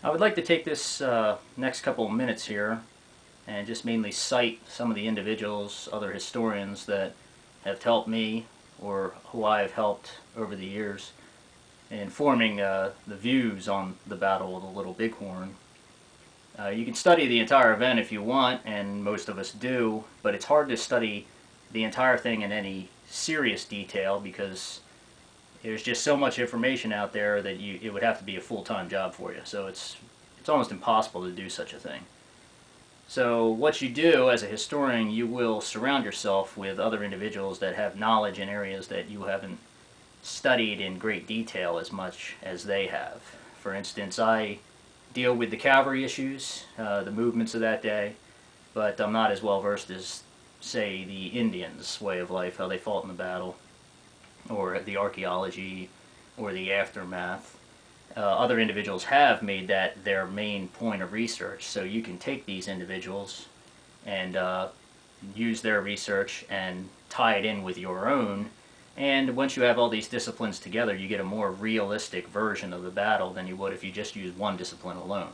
I would like to take this next couple of minutes here and just mainly cite some of the individuals, other historians that have helped me or who I have helped over the years in forming the views on the Battle of the Little Bighorn. You can study the entire event if you want, and most of us do, but it's hard to study the entire thing in any serious detail because there's just so much information out there that it would have to be a full-time job for you. So it's almost impossible to do such a thing. So what you do as a historian, you will surround yourself with other individuals that have knowledge in areas that you haven't studied in great detail as much as they have. For instance, I deal with the cavalry issues, the movements of that day, but I'm not as well versed as, say, the Indians' way of life, how they fought in the battle, or the archaeology, or the aftermath. Other individuals have made that their main point of research, so you can take these individuals and use their research and tie it in with your own, and once you have all these disciplines together, you get a more realistic version of the battle than you would if you just used one discipline alone.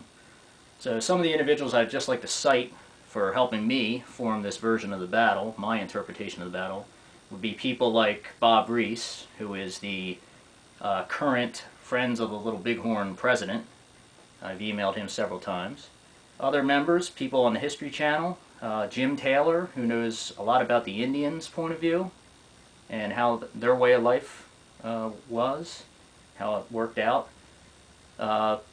So some of the individuals I'd just like to cite for helping me form this version of the battle, my interpretation of the battle, would be people like Bob Reese, who is the current Friends of the Little Bighorn president. I've emailed him several times. Other members, people on the History Channel, Jim Taylor, who knows a lot about the Indians' point of view and how their way of life was, how it worked out.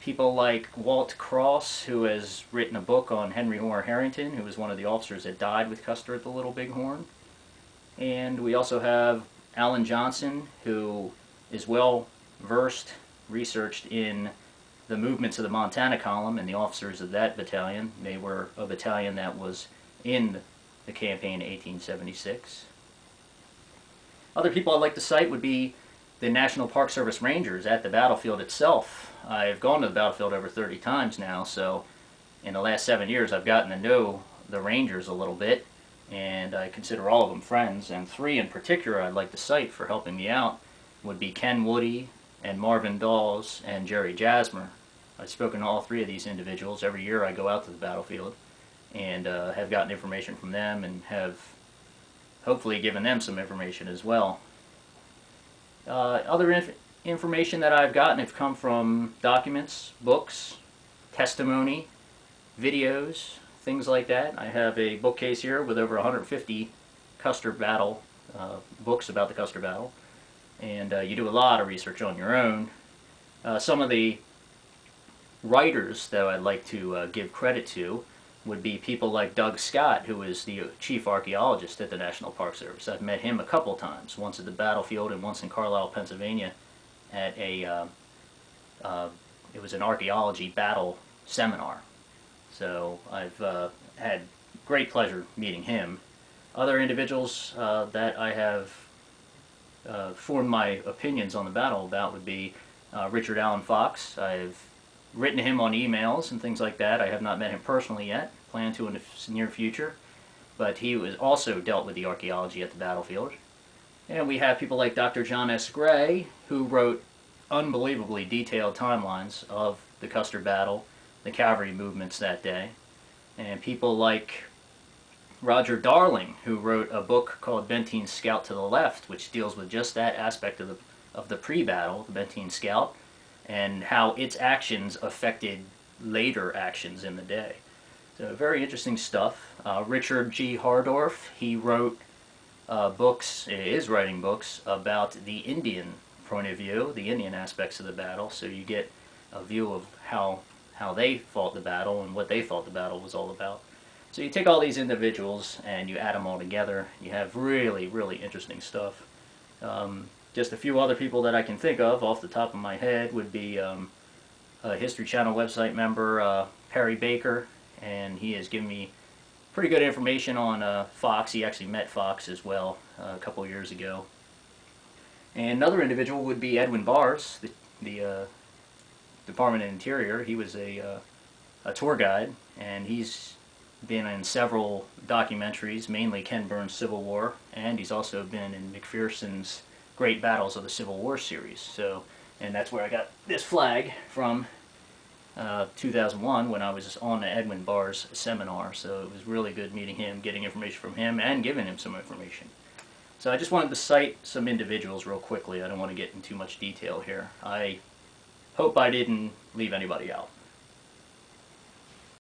People like Walt Cross, who has written a book on Henry Moore Harrington, who was one of the officers that died with Custer at the Little Bighorn. And we also have Alan Johnson, who is well versed, researched in the movements of the Montana Column and the officers of that battalion. They were a battalion that was in the campaign in 1876. Other people I'd like to cite would be the National Park Service Rangers at the battlefield itself. I've gone to the battlefield over 30 times now, so in the last 7 years I've gotten to know the Rangers a little bit, and I consider all of them friends, and three in particular I'd like to cite for helping me out would be Ken Woody and Marvin Dawes and Jerry Jasmer. I've spoken to all three of these individuals. Every year I go out to the battlefield and have gotten information from them and have hopefully given them some information as well. Other information that I've gotten have come from documents, books, testimony, videos, things like that. I have a bookcase here with over 150 Custer battle books about the Custer battle, and you do a lot of research on your own. Some of the writers that I'd like to give credit to would be people like Doug Scott, who is the chief archaeologist at the National Park Service. I've met him a couple times, once at the battlefield and once in Carlisle, Pennsylvania, at a it was an archaeology battle seminar. So I've had great pleasure meeting him. Other individuals that I have formed my opinions on the battle about would be Richard Allen Fox. I've written to him on emails and things like that. I have not met him personally yet, plan to in the near future, but he was also dealt with the archaeology at the battlefield. And we have people like Dr. John S. Gray, who wrote unbelievably detailed timelines of the Custer battle, the cavalry movements that day, and people like Roger Darling, who wrote a book called Benteen's Scout to the Left, which deals with just that aspect of the pre-battle, the Benteen Scout, and how its actions affected later actions in the day. So very interesting stuff. Richard G. Hardorf, he wrote books, is writing books about the Indian point of view, the Indian aspects of the battle, so you get a view of how they fought the battle and what they thought the battle was all about. So you take all these individuals and you add them all together, you have really, really interesting stuff. Just a few other people that I can think of off the top of my head would be a History Channel website member, Perry Baker, and he has given me pretty good information on Fox. He actually met Fox as well a couple years ago. And another individual would be Edwin Bars, the Department of Interior. He was a tour guide, and he's been in several documentaries, mainly Ken Burns' Civil War, and he's also been in McPherson's Great Battles of the Civil War series. So, and that's where I got this flag from. 2001 when I was on Edwin Barr's seminar. So it was really good meeting him, getting information from him, and giving him some information. So I just wanted to cite some individuals real quickly. I don't want to get in too much detail here. I hope I didn't leave anybody out.